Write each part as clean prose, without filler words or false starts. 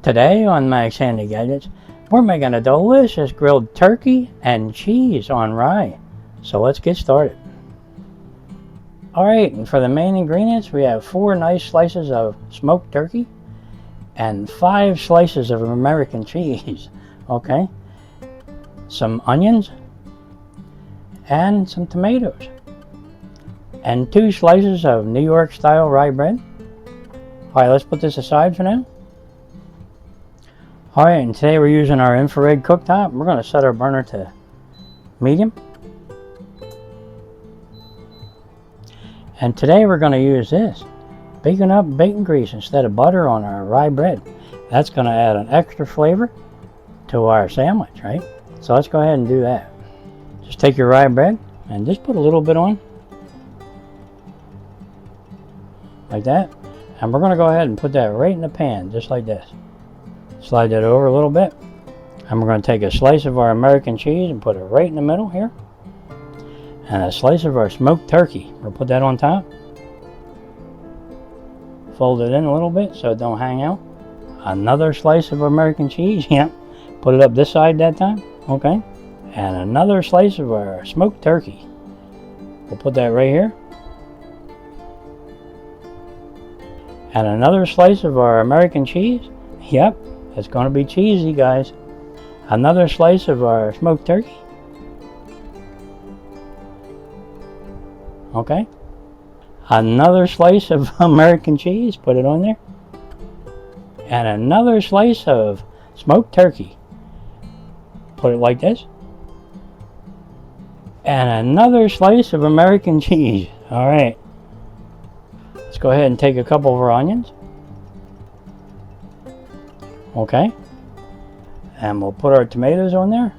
Today on Max Handy Gadgets, we're making a delicious grilled turkey and cheese on rye. So let's get started. Alright, and for the main ingredients, we have 4 nice slices of smoked turkey and 5 slices of American cheese. Okay, some onions and some tomatoes and 2 slices of New York style rye bread. Alright, let's put this aside for now. Alright, and today we're using our infrared cooktop. We're going to set our burner to medium. And today we're going to use this bacon up bacon grease instead of butter on our rye bread. That's going to add an extra flavor to our sandwich, right? So let's go ahead and do that. Just take your rye bread and just put a little bit on. Like that. And we're going to go ahead and put that right in the pan, just like this. Slide that over a little bit. And we're going to take a slice of our American cheese and put it right in the middle here. And a slice of our smoked turkey. We'll put that on top. Fold it in a little bit so it don't hang out. Another slice of American cheese. Yep. Put it up this side that time. Okay. And another slice of our smoked turkey. We'll put that right here. And another slice of our American cheese. Yep. It's going to be cheesy, guys. Another slice of our smoked turkey. Okay. Another slice of American cheese. Put it on there. And another slice of smoked turkey. Put it like this. And another slice of American cheese. Alright. Let's go ahead and take a couple of our onions. Okay. And we'll put our tomatoes on there.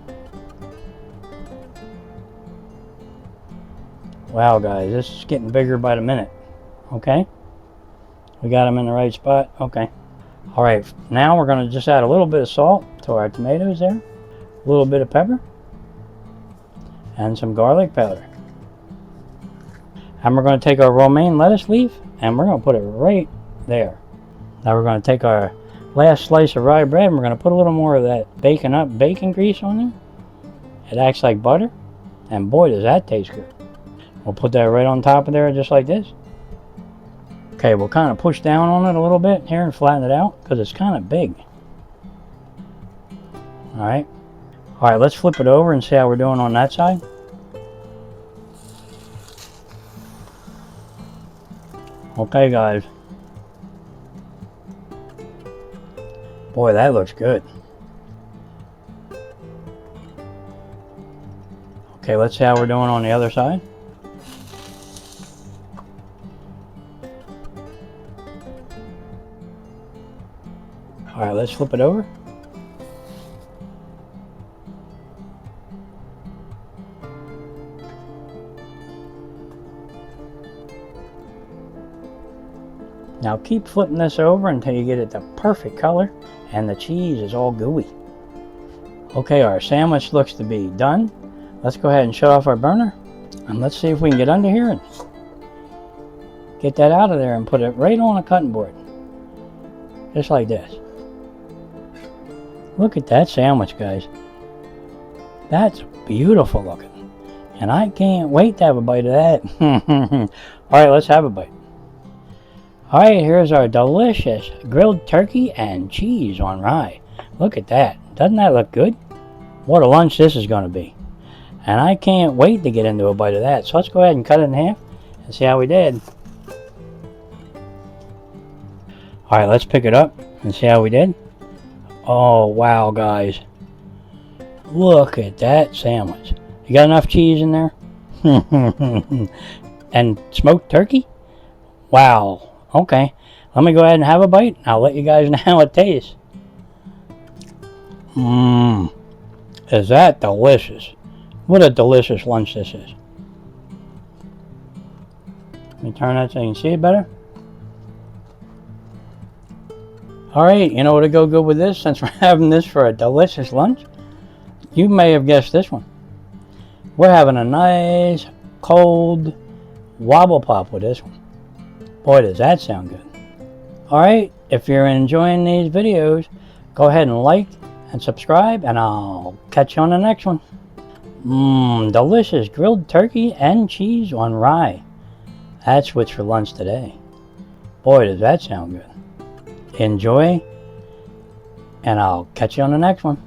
Wow, guys, this is getting bigger by the minute. Okay. We got them in the right spot. Okay. Alright, now we're going to just add a little bit of salt to our tomatoes there. A little bit of pepper. And some garlic powder. And we're going to take our romaine lettuce leaf and we're going to put it right there. Now we're going to take our last slice of rye bread and we're going to put a little more of that bacon up bacon grease on there. It acts like butter. And boy, does that taste good. We'll put that right on top of there just like this. Okay, we'll kind of push down on it a little bit here and flatten it out because it's kind of big. Alright. Alright, let's flip it over and see how we're doing on that side. Okay, guys. Boy, that looks good. Okay, let's see how we're doing on the other side. Alright, let's flip it over. Now keep flipping this over until you get it the perfect color and the cheese is all gooey. Okay, our sandwich looks to be done. Let's go ahead and shut off our burner and let's see if we can get under here and get that out of there and put it right on a cutting board. Just like this. Look at that sandwich, guys. That's beautiful looking. And I can't wait to have a bite of that. Alright, let's have a bite. Alright, here's our delicious grilled turkey and cheese on rye. Look at that. Doesn't that look good? What a lunch this is going to be. And I can't wait to get into a bite of that. So let's go ahead and cut it in half and see how we did. Alright, let's pick it up and see how we did. Oh, wow, guys. Look at that sandwich. You got enough cheese in there? And smoked turkey? Wow. Okay. Let me go ahead and have a bite. I'll let you guys know how it tastes. Is that delicious? What a delicious lunch this is. Let me turn that so you can see it better. Alright, you know what to go good with this since we're having this for a delicious lunch? You may have guessed this one. We're having a nice cold wobble pop with this one. Boy, does that sound good. Alright, if you're enjoying these videos, Go ahead and like and subscribe, and I'll catch you on the next one. Delicious grilled turkey and cheese on rye. That's what's for lunch today. Boy, does that sound good. Enjoy, and I'll catch you on the next one.